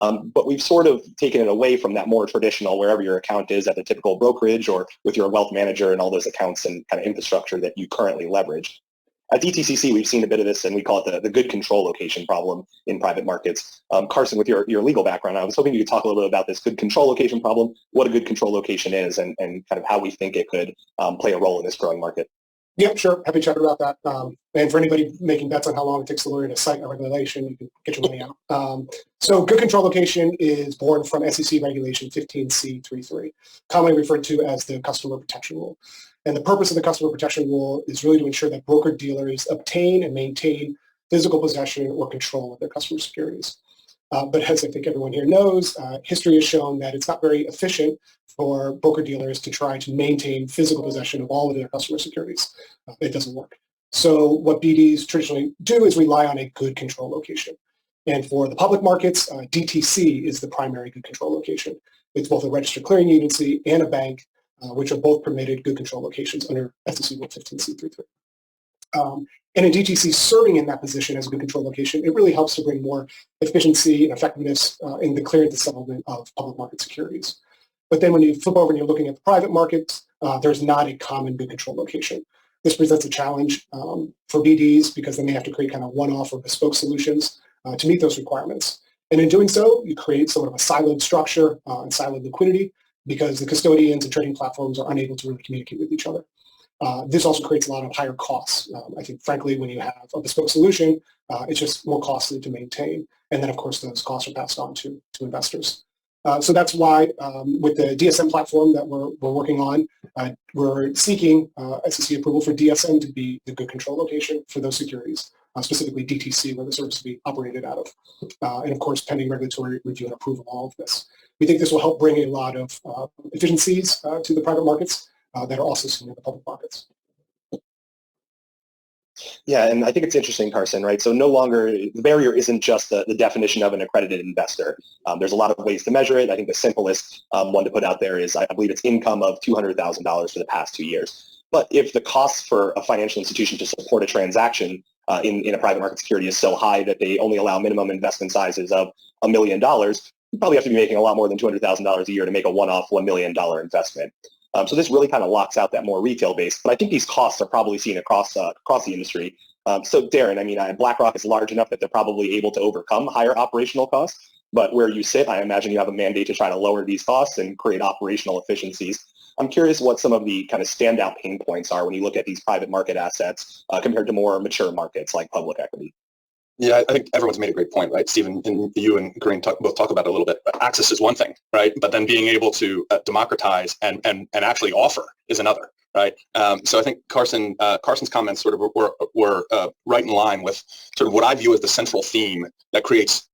But we've sort of taken it away from that more traditional, wherever your account is at the typical brokerage or with your wealth manager and all those accounts and kind of infrastructure that you currently leverage. At DTCC, we've seen a bit of this, and we call it the good control location problem in private markets. Carson, with your legal background, I was hoping you could talk a little bit about this good control location problem, what a good control location is, and kind of how we think it could play a role in this growing market. Yeah, sure. Happy to chat about that. And for anybody making bets on how long it takes the lawyer to cite a regulation, you can get your money out. So good control location is born from SEC Regulation 15C33, commonly referred to as the Customer Protection Rule. And the purpose of the Customer Protection Rule is really to ensure that broker-dealers obtain and maintain physical possession or control of their customer securities. But as I think everyone here knows, history has shown that it's not very efficient for broker-dealers to try to maintain physical possession of all of their customer securities. It doesn't work. So what BDs traditionally do is rely on a good control location. And for the public markets, DTC is the primary good control location. It's both a registered clearing agency and a bank, which are both permitted good control locations under SEC Rule 15C33. And in DTC serving in that position as a good control location, it really helps to bring more efficiency and effectiveness in the clearance and settlement of public market securities. But then when you flip over and you're looking at the private markets, there's not a common good control location. This presents a challenge for BDs because then they have to create kind of one-off or bespoke solutions to meet those requirements. And in doing so, you create sort of a siloed structure and siloed liquidity because the custodians and trading platforms are unable to really communicate with each other. This also creates a lot of higher costs. I think, frankly, when you have a bespoke solution, it's just more costly to maintain. And then, of course, those costs are passed on to investors. So that's why with the DSM platform that we're working on, we're seeking SEC approval for DSM to be the good control location for those securities, specifically DTC, where the service will be operated out of. And, of course, pending regulatory review and approval of all of this. We think this will help bring a lot of efficiencies to the private markets that are also seen in the public markets. Yeah, and I think it's interesting, Carson, right? So no longer, the barrier isn't just the definition of an accredited investor. There's a lot of ways to measure it. I think the simplest one to put out there is, I believe it's income of $200,000 for the past 2 years. But if the cost for a financial institution to support a transaction in a private market security is so high that they only allow minimum investment sizes of $1 million, you probably have to be making a lot more than $200,000 a year to make a one-off $1 million investment. So this really kind of locks out that more retail base. But I think these costs are probably seen across the industry. So Darren, I mean, BlackRock is large enough that they're probably able to overcome higher operational costs. But where you sit, I imagine you have a mandate to try to lower these costs and create operational efficiencies. I'm curious what some of the kind of standout pain points are when you look at these private market assets compared to more mature markets like public equity. Yeah, I think everyone's made a great point, right? Stephen, and you and Carine both talk about it a little bit. But access is one thing, right? But then being able to democratize and actually offer is another, right? So I think Carson's comments sort of were right in line with sort of what I view as the central theme that creates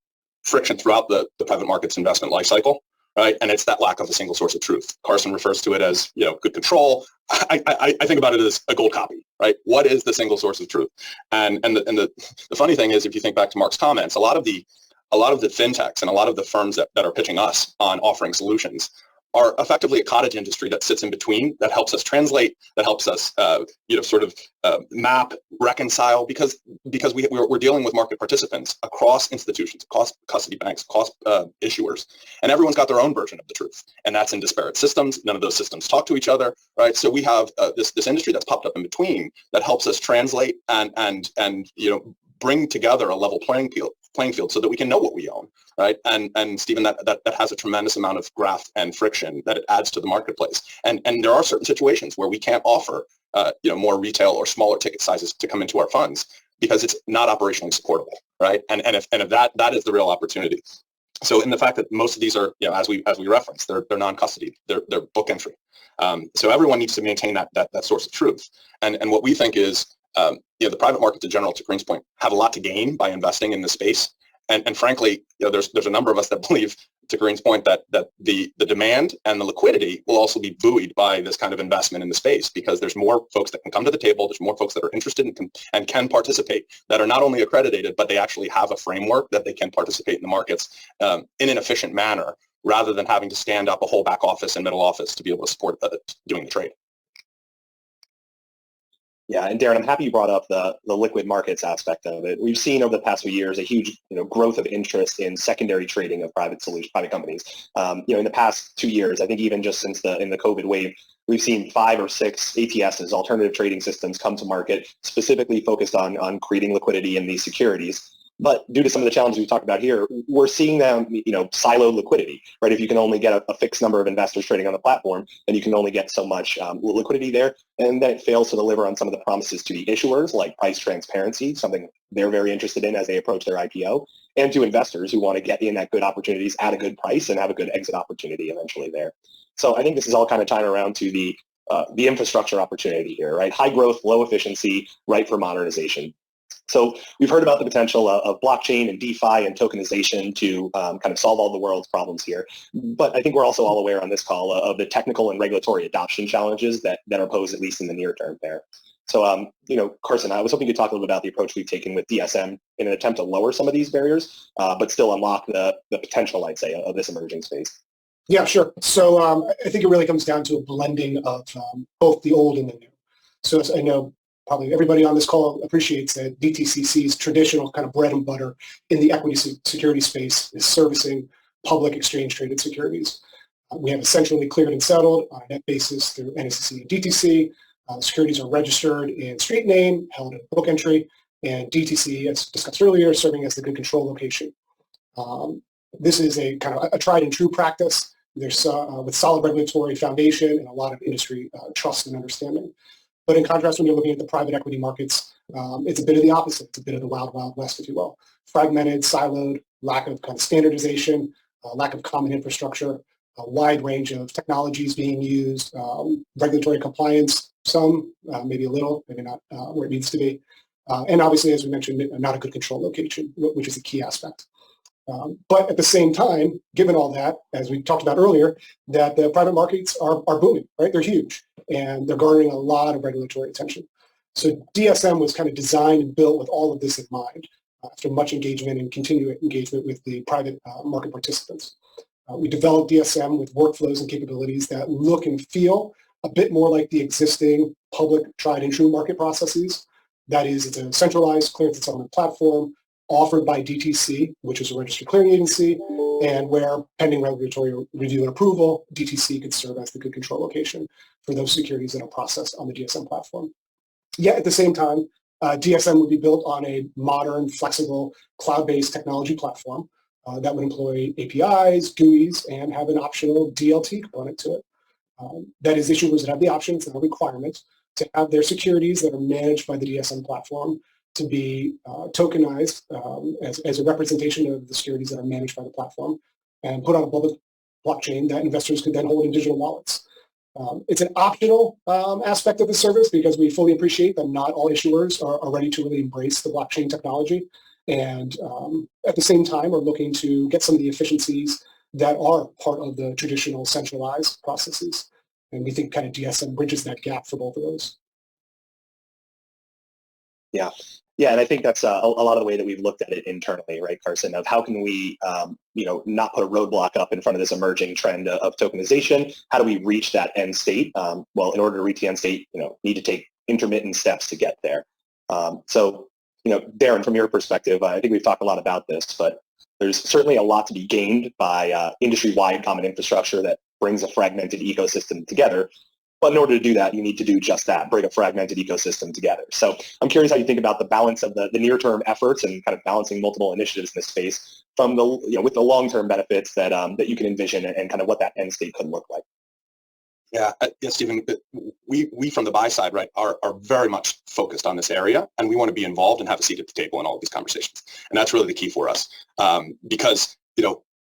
friction throughout the private markets investment lifecycle, right? And it's that lack of a single source of truth. Carson refers to it as, good control. I think about it as a gold copy, right? What is the single source of truth? And the funny thing is, if you think back to Mark's comments, a lot of the fintechs and a lot of the firms that are pitching us on offering solutions are effectively a cottage industry that sits in between, that helps us translate, that helps us, map, reconcile, because we're dealing with market participants across institutions, across custody banks, across issuers, and everyone's got their own version of the truth, and that's in disparate systems. None of those systems talk to each other, right? So we have this industry that's popped up in between that helps us translate and bring together a level playing field so that we can know what we own, right? And Stephen, that has a tremendous amount of graft and friction that it adds to the marketplace. And there are certain situations where we can't offer more retail or smaller ticket sizes to come into our funds because it's not operationally supportable, right? And if that is the real opportunity. So in the fact that most of these are, as we referenced, they're non-custody, they're book entry. So everyone needs to maintain that source of truth. And what we think is, the private markets in general, to Carine's point, have a lot to gain by investing in this space. And frankly, there's a number of us that believe, to Carine's point, that the demand and the liquidity will also be buoyed by this kind of investment in the space, because there's more folks that can come to the table, there's more folks that are interested and can participate, that are not only accredited, but they actually have a framework that they can participate in the markets in an efficient manner, rather than having to stand up a whole back office and middle office to be able to support doing the trade. Yeah, and Darren, I'm happy you brought up the liquid markets aspect of it. We've seen over the past few years a huge growth of interest in secondary trading of private companies. In the past 2 years, I think even just since in the COVID wave, we've seen 5 or 6 ATSs, alternative trading systems, come to market specifically focused on creating liquidity in these securities. But due to some of the challenges we talked about here, we're seeing them, siloed liquidity, right? If you can only get a fixed number of investors trading on the platform, then you can only get so much liquidity there. And then it fails to deliver on some of the promises to the issuers, like price transparency, something they're very interested in as they approach their IPO, and to investors who want to get in at good opportunities at a good price and have a good exit opportunity eventually there. So I think this is all kind of tying around to the infrastructure opportunity here, right? High growth, low efficiency, right for modernization. So we've heard about the potential of blockchain and DeFi and tokenization to kind of solve all the world's problems here. But I think we're also all aware on this call of the technical and regulatory adoption challenges that are posed, at least in the near term there. So, Carson, I was hoping you could talk a little bit about the approach we've taken with DSM in an attempt to lower some of these barriers, but still unlock the potential, I'd say, of this emerging space. Yeah, sure. So I think it really comes down to a blending of both the old and the new. So as I know, probably everybody on this call appreciates that DTCC's traditional kind of bread and butter in the equity security space is servicing public exchange-traded securities. We have essentially cleared and settled on a net basis through NSCC and DTC. Securities are registered in street name, held in book entry, and DTC, as discussed earlier, serving as the good control location. This is a kind of a tried and true practice. There's with solid regulatory foundation and a lot of industry trust and understanding. But in contrast, when you're looking at the private equity markets, it's a bit of the opposite. It's a bit of the wild, wild west, if you will. Fragmented, siloed, lack of kind of standardization, lack of common infrastructure, a wide range of technologies being used, regulatory compliance, some, maybe a little, maybe not where it needs to be. And obviously, as we mentioned, not a good control location, which is a key aspect. But at the same time, given all that, as we talked about earlier, that the private markets are booming, right? They're huge, and they're garnering a lot of regulatory attention. So DSM was kind of designed and built with all of this in mind after much engagement and continued engagement with the private market participants. We developed DSM with workflows and capabilities that look and feel a bit more like the existing public tried and true market processes. That is, it's a centralized clearance and settlement platform offered by DTC, which is a registered clearing agency, and where, pending regulatory review and approval, DTC could serve as the good control location for those securities that are processed on the DSM platform. Yet at the same time, DSM would be built on a modern, flexible, cloud-based technology platform that would employ APIs, GUIs, and have an optional DLT component to it. That is, issuers that have the options and a requirement to have their securities that are managed by the DSM platform to be tokenized as a representation of the securities that are managed by the platform and put on a public blockchain that investors could then hold in digital wallets. It's an optional aspect of the service because we fully appreciate that not all issuers are ready to really embrace the blockchain technology, and at the same time are looking to get some of the efficiencies that are part of the traditional centralized processes. And we think kind of DSM bridges that gap for both of those. Yeah. Yeah, and I think that's a lot of the way that we've looked at it internally, right, Carson, of how can we, not put a roadblock up in front of this emerging trend of tokenization? How do we reach that end state? Well, in order to reach the end state, need to take intermittent steps to get there. So, Darren, from your perspective, I think we've talked a lot about this, but there's certainly a lot to be gained by industry-wide common infrastructure that brings a fragmented ecosystem together. But in order to do that, you need to do just that, bring a fragmented ecosystem together. So I'm curious how you think about the balance of the near-term efforts and kind of balancing multiple initiatives in this space from the, with the long-term benefits that that you can envision and kind of what that end state could look like. Yeah, Stephen, we from the buy side, right, are very much focused on this area, and we want to be involved and have a seat at the table in all of these conversations. And that's really the key for us, because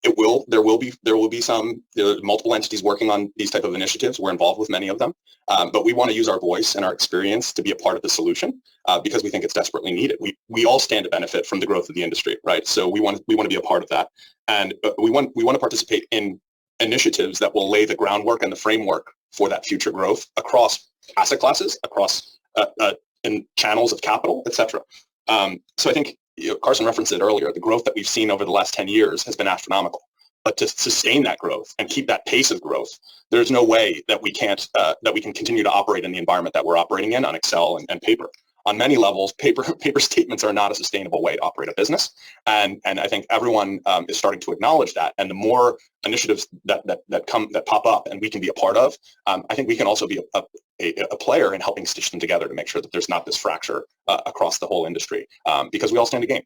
there will be some multiple entities working on these type of initiatives. We're involved with many of them, but we want to use our voice and our experience to be a part of the solution because we think it's desperately needed. We all stand to benefit from the growth of the industry, right? So we want to be a part of that, and we want to participate in initiatives that will lay the groundwork and the framework for that future growth across asset classes, across in channels of capital, et cetera. So I think Carson referenced it earlier. The growth that we've seen over the last 10 years has been astronomical, But to sustain that growth and keep that pace of growth, there's no way that we can continue to operate in the environment that we're operating in on Excel and paper. On many levels, paper statements are not a sustainable way to operate a business, and I think everyone is starting to acknowledge that. And the more initiatives that pop up and we can be a part of, I think we can also be a player in helping stitch them together to make sure that there's not this fracture across the whole industry, because we all stand to gain.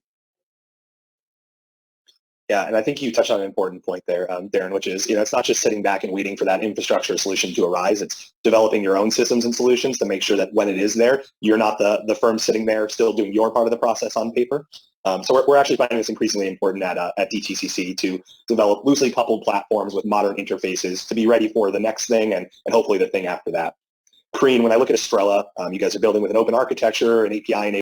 Yeah, and I think you touched on an important point there, Darren, which is, it's not just sitting back and waiting for that infrastructure solution to arise. It's developing your own systems and solutions to make sure that when it is there, you're not the firm sitting there still doing your part of the process on paper. So we're actually finding this increasingly important at DTCC to develop loosely coupled platforms with modern interfaces to be ready for the next thing and hopefully the thing after that. Carine, when I look at Estrella, you guys are building with an open architecture, an API